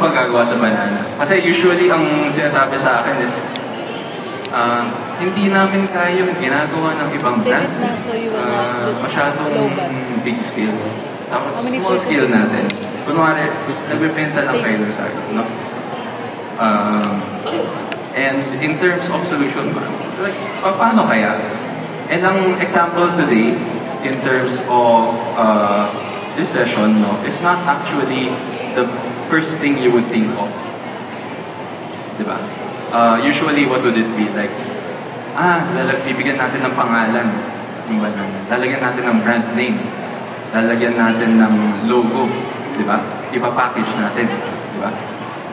magagawa sa banana. Kasi usually ang sinasabi sa akin is hindi namin kaya yung ginagawa ng ibang brands. Masyadong big scale. Tapos small scale natin. Kunwari, nagbibenta lang kayo sa akin, no? And in terms of solution, like, paano kaya? And ang example today, in terms of this session, no, is not actually the first thing you would think of. Diba? Usually, what would it be? Like, bibigyan natin ng pangalan yung banana. Lalagyan natin ng brand name. Lalagyan natin ng logo. Diba? Ipapackage natin. Diba?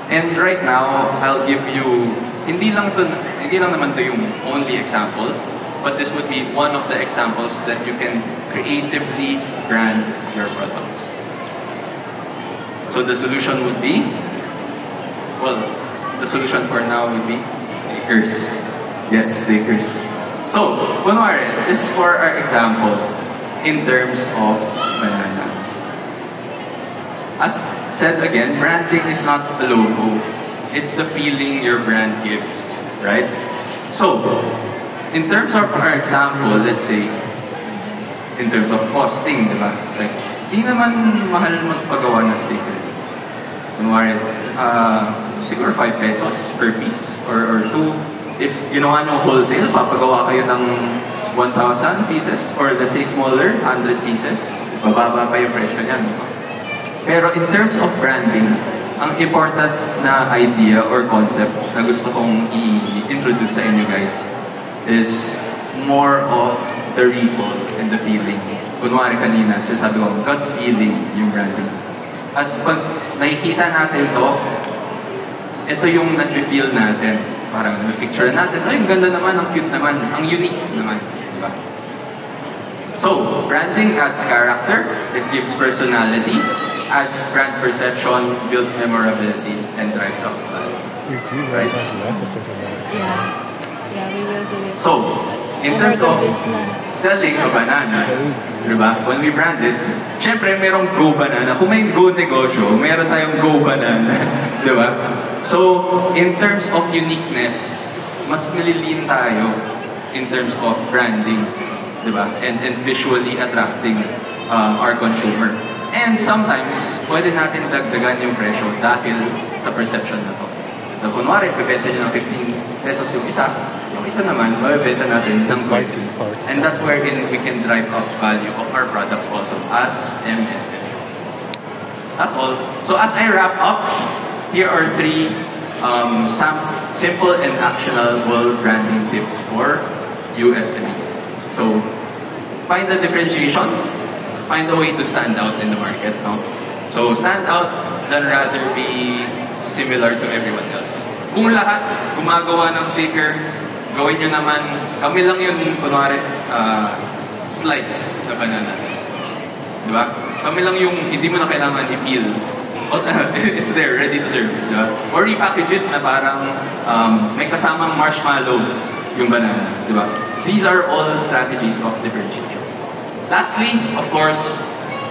And right now, I'll give you, hindi lang naman to yung only example, but this would be one of the examples that you can creatively brand your products. So the solution would be, well, the solution for now would be stickers. Yes, stickers. So, kunwari, this is for our example in terms of bananas. As said again, branding is not a logo. It's the feeling your brand gives, right? So, in terms of our example, let's say, in terms of costing, diba? Like, di naman mahal magpagawa ng sticker. Kunwari, siguro 5 pesos per piece or 2. If ginawa nyo wholesale, papagawa kayo ng 1,000 pieces or let's say smaller, 100 pieces. Bababa pa yung presyo niyan. Pero in terms of branding, ang important na idea or concept na gusto kong i-introduce sa inyo guys is more of the recall and the feeling. Kunwari kanina, sinasabi ko, gut feeling yung branding. At pag nakikita natin ito yung na-feel natin. Parang na-picture natin, ay, ang ganda naman, ang cute naman, ang unique naman. Diba? So, branding adds character, it gives personality, adds brand perception, builds memorability, and drives up value. Right? Yeah, we will do it. So, in terms of selling a banana, diba? When we brand it, syempre merong Go Banana. Kung may Go Negosyo, meron tayong Go Banana. Diba? So, in terms of uniqueness, mas nililin tayo in terms of branding. Diba? And visually attracting our consumer. And sometimes, pwede natin dagdagan yung presyo dahil sa perception na to. So, kunwari, bibenta nyo ng 15 pesos yung isa naman, mabibenta natin ng 20. And that's wherein we can drive up value of our products also as MSM. That's all. So, as I wrap up, here are 3 simple and actionable branding tips for USMEs. So, find the differentiation, find a way to stand out in the market. No? So, stand out than rather be similar to everyone else. Kung lahat gumagawa ng sticker, gawin nyo naman, kami lang yun, kunwari, slice na bananas. Diba? Kami lang yung hindi mo na kailangan i-peel. It's there, ready to serve. Diba? Or repackage it na parang may kasamang marshmallow yung banana. Diba? These are all strategies of differentiation. Lastly, of course,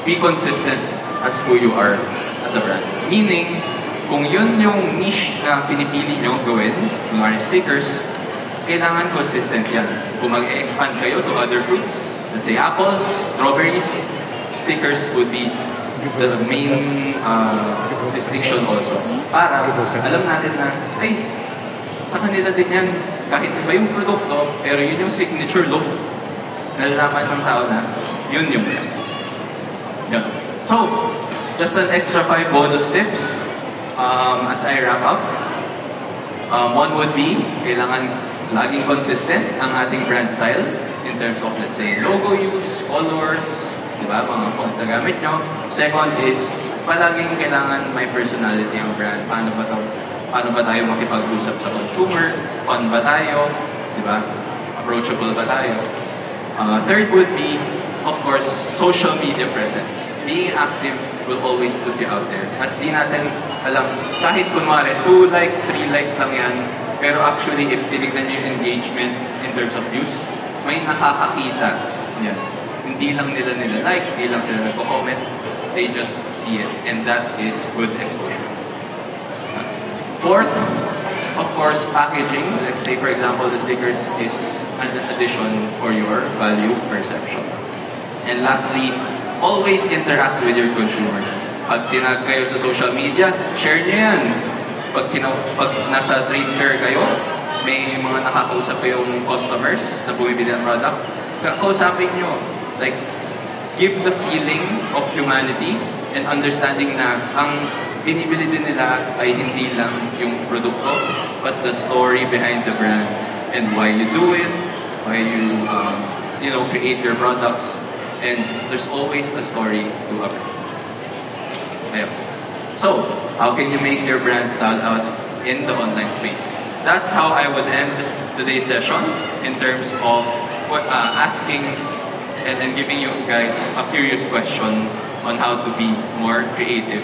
be consistent as who you are as a brand. Meaning, kung yun yung niche na pinipili nyo gawin, kunwari stickers, kailangan consistent yan. Kung mag-expand kayo to other fruits, let's say apples, strawberries, stickers would be the main distinction also. Para alam natin na, ay, sa kanila din yan, kahit iba yung produkto, pero yun yung signature look, nalalaman ng tao na, yun yung brand. Yeah. So, just an extra 5 bonus tips as I wrap up. One would be, kailangan laging consistent ang ating brand style in terms of, let's say, logo use, colors, diba, mga font na gamit nyo. Second is, palaging kailangan may personality ang brand. Paano ba tayo makipag-usap sa consumer? Fun ba tayo? Diba? Approachable ba tayo? Third would be, of course, social media presence. Being active will always put you out there. At di natin alam, kahit kunwari, 2 likes, 3 likes lang yan, pero actually, if tinignan nyo yung engagement in terms of views, may nakakakita yan. Hindi lang nila like, hindi lang sila nagko-comment, they just see it. And that is good exposure. Fourth, of course, packaging. Let's say, for example, the stickers is an addition for your value perception. And lastly, always interact with your consumers. Pag tinag kayo sa social media, share nyo yan. Pag nasa trade fair kayo, may mga nakakausap kayong customers na bumibili ng product, kausapin nyo. Like, give the feeling of humanity and understanding na ang binibili din nila ay hindi lang yung produkto, but the story behind the brand and why you do it, why you create your products, and there's always a story to a brand. Ayun. So, how can you make your brand stand out in the online space? That's how I would end today's session in terms of asking and giving you guys a curious question on how to be more creative